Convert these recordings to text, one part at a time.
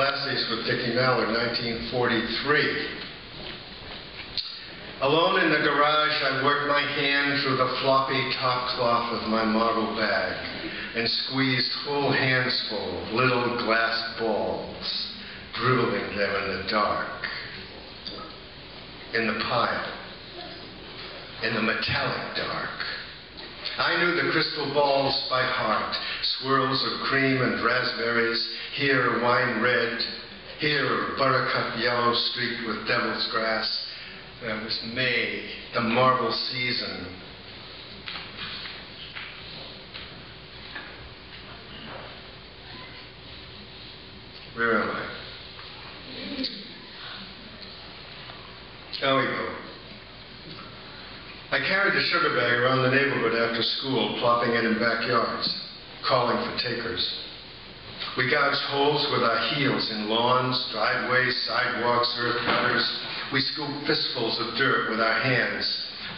Glassies with Dickie Mallard, 1943. Alone in the garage, I worked my hand through the floppy top cloth of my marble bag and squeezed full handsful of little glass balls, dribbling them in the dark, in the pile, in the metallic dark. I knew the crystal balls by heart, swirls of cream and raspberries, here wine red, here buttercup yellow streaked with devil's grass. It was May, the marble season. Where am I? There we go. I carried the sugar bag around the neighborhood after school, plopping it in backyards, calling for takers. We gouged holes with our heels in lawns, driveways, sidewalks, earth gutters. We scooped fistfuls of dirt with our hands,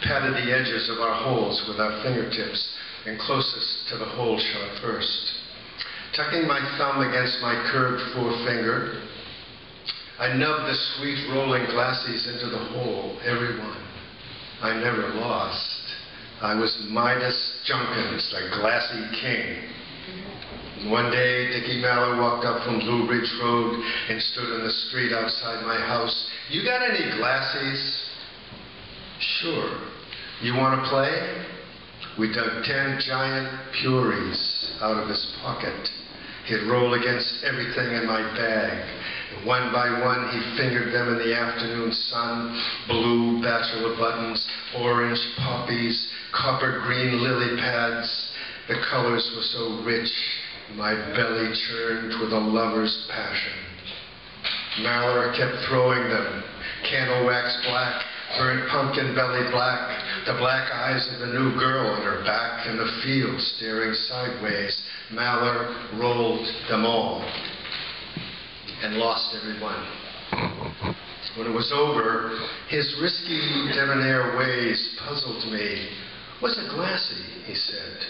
patted the edges of our holes with our fingertips, and closest to the hole shot first. Tucking my thumb against my curved forefinger, I nubbed the sweet rolling glassies into the hole, every one. I never lost. I was Midas Junkins, the glassy king. And one day, Dickie Mallard walked up from Blue Ridge Road and stood in the street outside my house. "You got any glassies?" "Sure. You want to play?" We dug 10 giant purees out of his pocket. He'd roll against everything in my bag. And one by one, he fingered them in the afternoon sun. Blue bachelor buttons, orange poppies, copper green lily pads. The colors were so rich, my belly churned with a lover's passion. Mallard kept throwing them. Candle wax black, burnt pumpkin belly black, the black eyes of the new girl on her back in the field staring sideways. Mallard rolled them all and lost every one. When it was over, his risky debonair ways puzzled me. "What's a glassie?" he said,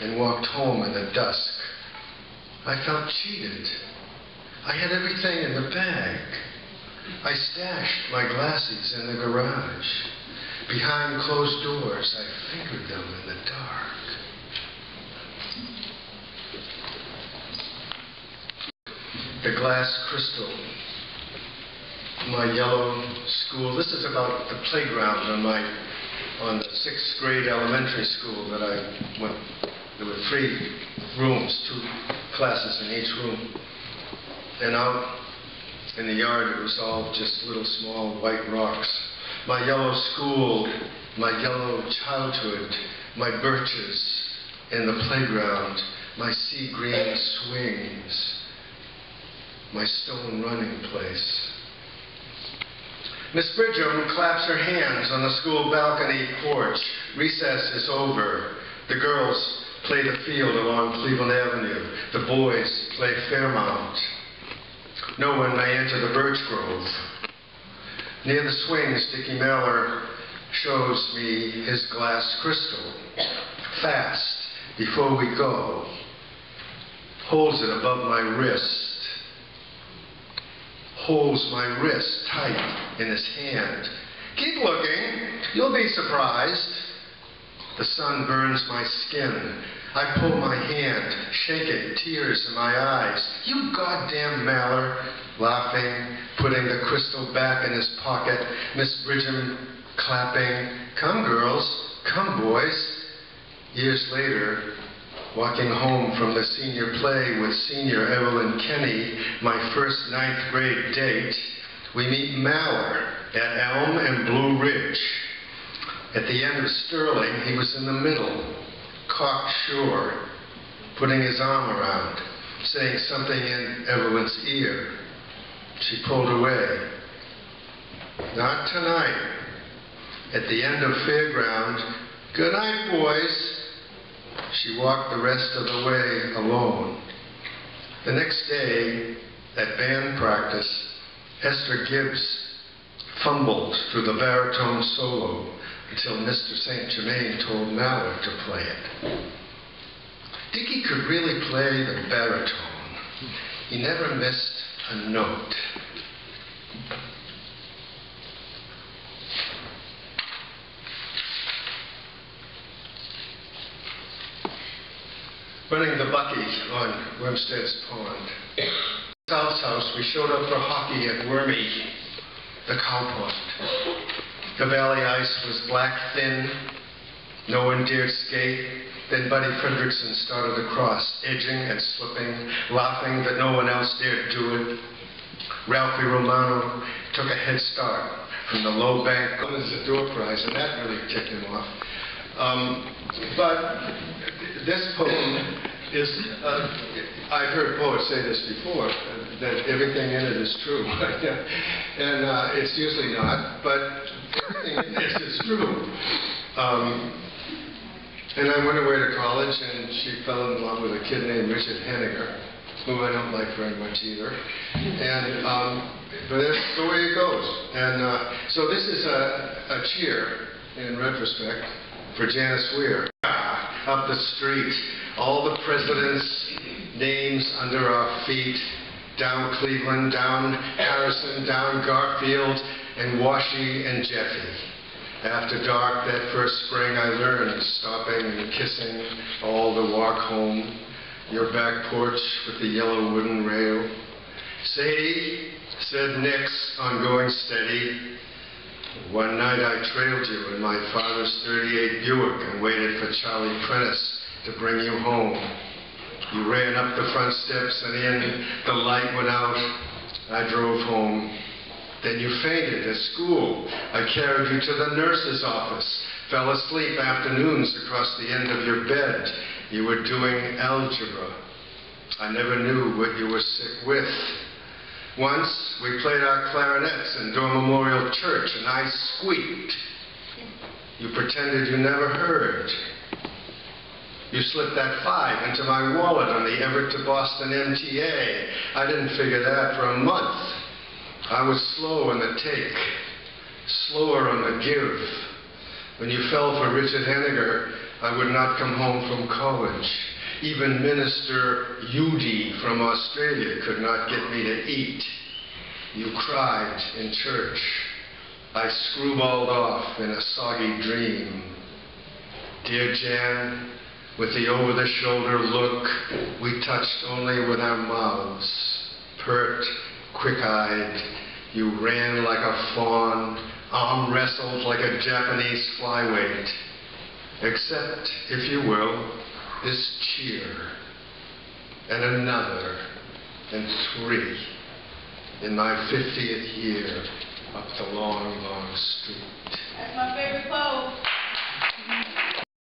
and walked home in the dusk. I felt cheated. I had everything in the bag. I stashed my glassies in the garage. Behind closed doors, I fingered them in the dark. The glass crystal. My yellow school. This is about the playground on the 6th grade elementary school that I went. There were 3 rooms, 2 classes in each room. And out in the yard, it was all just little small white rocks. My yellow school, my yellow childhood, my birches in the playground, my sea green swings, my stone running place. Miss Bridgham claps her hands on the school balcony porch. Recess is over. The girls play the field along Cleveland Avenue. The boys play Fairmount. No one may enter the birch grove. Near the swings, Dickie Mallard shows me his glass crystal. Fast, before we go, holds it above my wrist. Holds my wrist tight in his hand. "Keep looking, you'll be surprised." The sun burns my skin. I pull my hand, shake it, tears in my eyes. "You goddamn Mallard," laughing, putting the crystal back in his pocket. Miss Bridgham clapping. "Come girls, come boys." Years later, walking home from the senior play with senior Evelyn Kenny, my first 9th grade date, we meet Mallard at Elm and Blue Ridge. At the end of Sterling, he was in the middle, cocksure, putting his arm around, saying something in Evelyn's ear. She pulled away. "Not tonight." At the end of Fairground, "Good night, boys." She walked the rest of the way alone. The next day, at band practice, Esther Gibbs fumbled through the baritone solo until Mr. St. Germain told Mallard to play it. Dickie could really play the baritone. He never missed A note. Running the Bucky on Wimstead's Pond. South's house, we showed up for hockey at Wormy, the cow pond. The valley ice was black thin. No one dared skate. Then Buddy Fredrickson started across, edging and slipping, laughing that no one else dared do it. Ralphie Romano took a head start from the low bank as a door prize, and that really ticked him off. But this poem is, I've heard poets say this before, that everything in it is true. And it's usually not, but everything in this is true. And I went away to college, and she fell in love with a kid named Richard Henniger, who I don't like very much either. And but that's the way it goes. And so this is a cheer, in retrospect, for Janice Weir. Up the street, all the presidents' names under our feet, down Cleveland, down Harrison, down Garfield, and Washy and Jeffy. After dark that first spring I learned, stopping and kissing all the walk home, your back porch with the yellow wooden rail. Sadie, said Nix, on going steady. One night I trailed you in my father's 38 Buick and waited for Charlie Prentice to bring you home. You ran up the front steps and in, the light went out. I drove home. Then you fainted at school. I carried you to the nurse's office. Fell asleep afternoons across the end of your bed. You were doing algebra. I never knew what you were sick with. Once, we played our clarinets in Door Memorial Church, and I squeaked. You pretended you never heard. You slipped that $5 into my wallet on the Everett to Boston MTA. I didn't figure that for a month. I was slow on the take, slower on the give. When you fell for Richard Henniger, I would not come home from college. Even Minister Udi from Australia could not get me to eat. You cried in church. I screwballed off in a soggy dream. Dear Jan, with the over-the-shoulder look, we touched only with our mouths. Pert, quick-eyed, you ran like a fawn, arm-wrestled like a Japanese flyweight. Except, if you will, this cheer, and another, and 3, in my 50th year, up the long, long street. That's my favorite poem.